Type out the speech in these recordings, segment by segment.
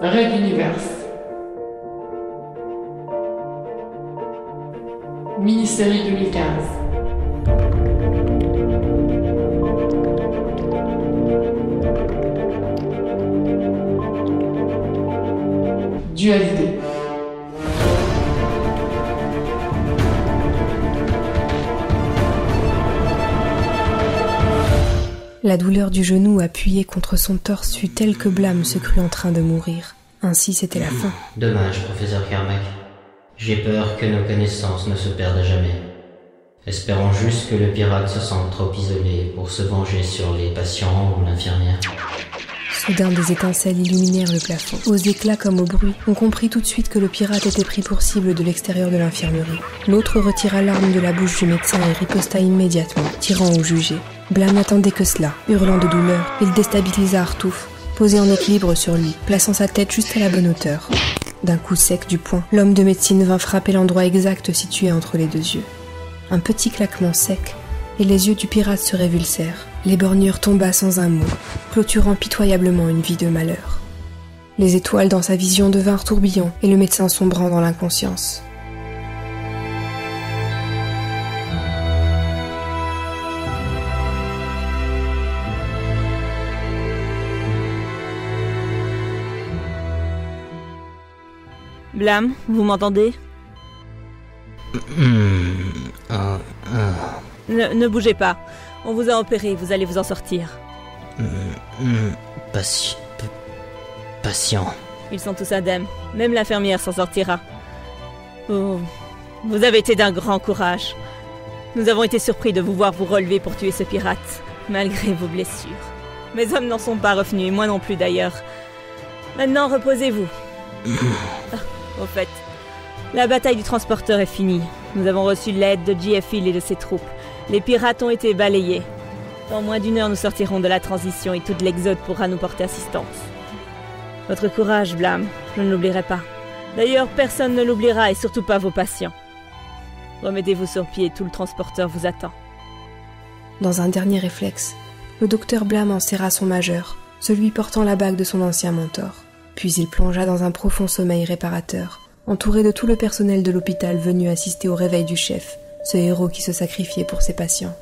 Red Universe. Mini-série 2015. Dualité. La douleur du genou appuyé contre son torse fut telle que Blam se crut en train de mourir. Ainsi c'était la fin. Dommage, professeur Carmack. J'ai peur que nos connaissances ne se perdent à jamais. Espérons juste que le pirate se sente trop isolé pour se venger sur les patients ou l'infirmière. Soudain, des étincelles illuminèrent le plafond. Aux éclats comme au bruit, on comprit tout de suite que le pirate était pris pour cible de l'extérieur de l'infirmerie. L'autre retira l'arme de la bouche du médecin et riposta immédiatement, tirant au jugé. Blam n'attendait que cela. Hurlant de douleur, il déstabilisa Artouf, posé en équilibre sur lui, plaçant sa tête juste à la bonne hauteur. D'un coup sec du poing, l'homme de médecine vint frapper l'endroit exact situé entre les deux yeux. Un petit claquement sec, et les yeux du pirate se révulsèrent. L'éborgnure tomba sans un mot, clôturant pitoyablement une vie de malheur. Les étoiles dans sa vision devinrent tourbillons, et le médecin sombrant dans l'inconscience. Blam, vous m'entendez ? Ne bougez pas. On vous a opéré, vous allez vous en sortir. Patient. Ils sont tous indemnes. Même l'infirmière s'en sortira. Vous avez été d'un grand courage. Nous avons été surpris de vous voir vous relever pour tuer ce pirate, malgré vos blessures. Mes hommes n'en sont pas revenus, moi non plus d'ailleurs. Maintenant, reposez-vous. Au fait, la bataille du transporteur est finie. Nous avons reçu l'aide de J.F. Hill et de ses troupes. Les pirates ont été balayés. Dans moins d'1 heure, nous sortirons de la transition et tout l'Exode pourra nous porter assistance. Votre courage, Blam, je ne l'oublierai pas. D'ailleurs, personne ne l'oubliera et surtout pas vos patients. Remettez-vous sur pied, tout le transporteur vous attend. Dans un dernier réflexe, le docteur Blam en serra son majeur, celui portant la bague de son ancien mentor. Puis il plongea dans un profond sommeil réparateur, entouré de tout le personnel de l'hôpital venu assister au réveil du chef, ce héros qui se sacrifiait pour ses patients.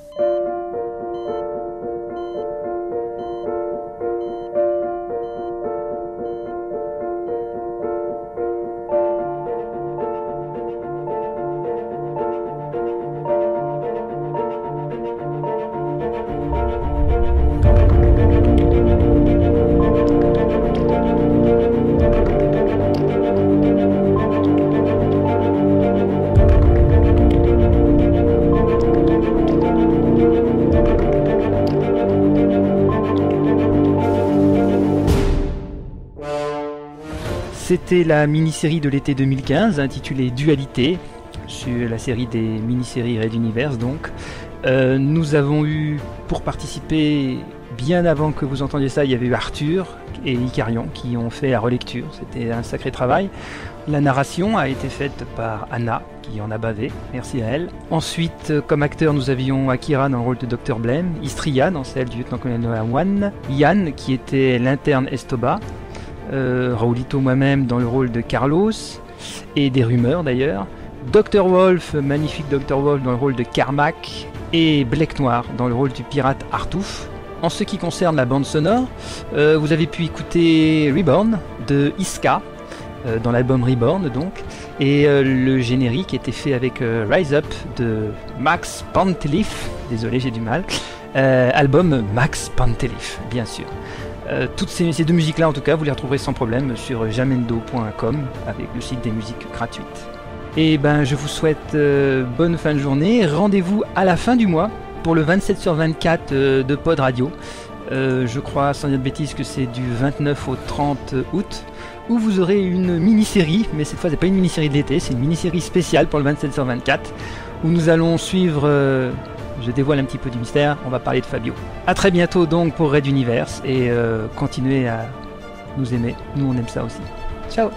C'était la mini-série de l'été 2015 intitulée Dualité, sur la série des mini-séries Red Universe donc. Nous avons eu, pour participer, bien avant que vous entendiez ça, il y avait eu Arthur et Icarion qui ont fait la relecture, c'était un sacré travail. La narration a été faite par Anna, qui en a bavé, merci à elle. Ensuite, comme acteur, nous avions Akira dans le rôle de Dr Blame, Istria dans celle du lieutenant-colonel Noah Wan, Yann qui était l'interne Estoba, Raoulito moi-même dans le rôle de Carlos, et des rumeurs d'ailleurs, Dr Wolf, magnifique Dr Wolf dans le rôle de Carmack, et Black Noir dans le rôle du pirate Artouf. En ce qui concerne la bande sonore, vous avez pu écouter Reborn de Iska, dans l'album Reborn donc, et le générique était fait avec Rise Up de Max Pantelif, désolé j'ai du mal, album Max Pantelif bien sûr. Toutes ces deux musiques là en tout cas vous les retrouverez sans problème sur jamendo.com avec le site des musiques gratuites. Et ben je vous souhaite bonne fin de journée, rendez-vous à la fin du mois pour le 27/24 de Pod Radio. Je crois sans dire de bêtises que c'est du 29 au 30 août où vous aurez une mini-série, mais cette fois c'est pas une mini-série de l'été, c'est une mini-série spéciale pour le 27/24 où nous allons suivre, je dévoile un petit peu du mystère, on va parler de Fabio. A très bientôt donc pour Red Universe et continuez à nous aimer, nous on aime ça aussi. Ciao.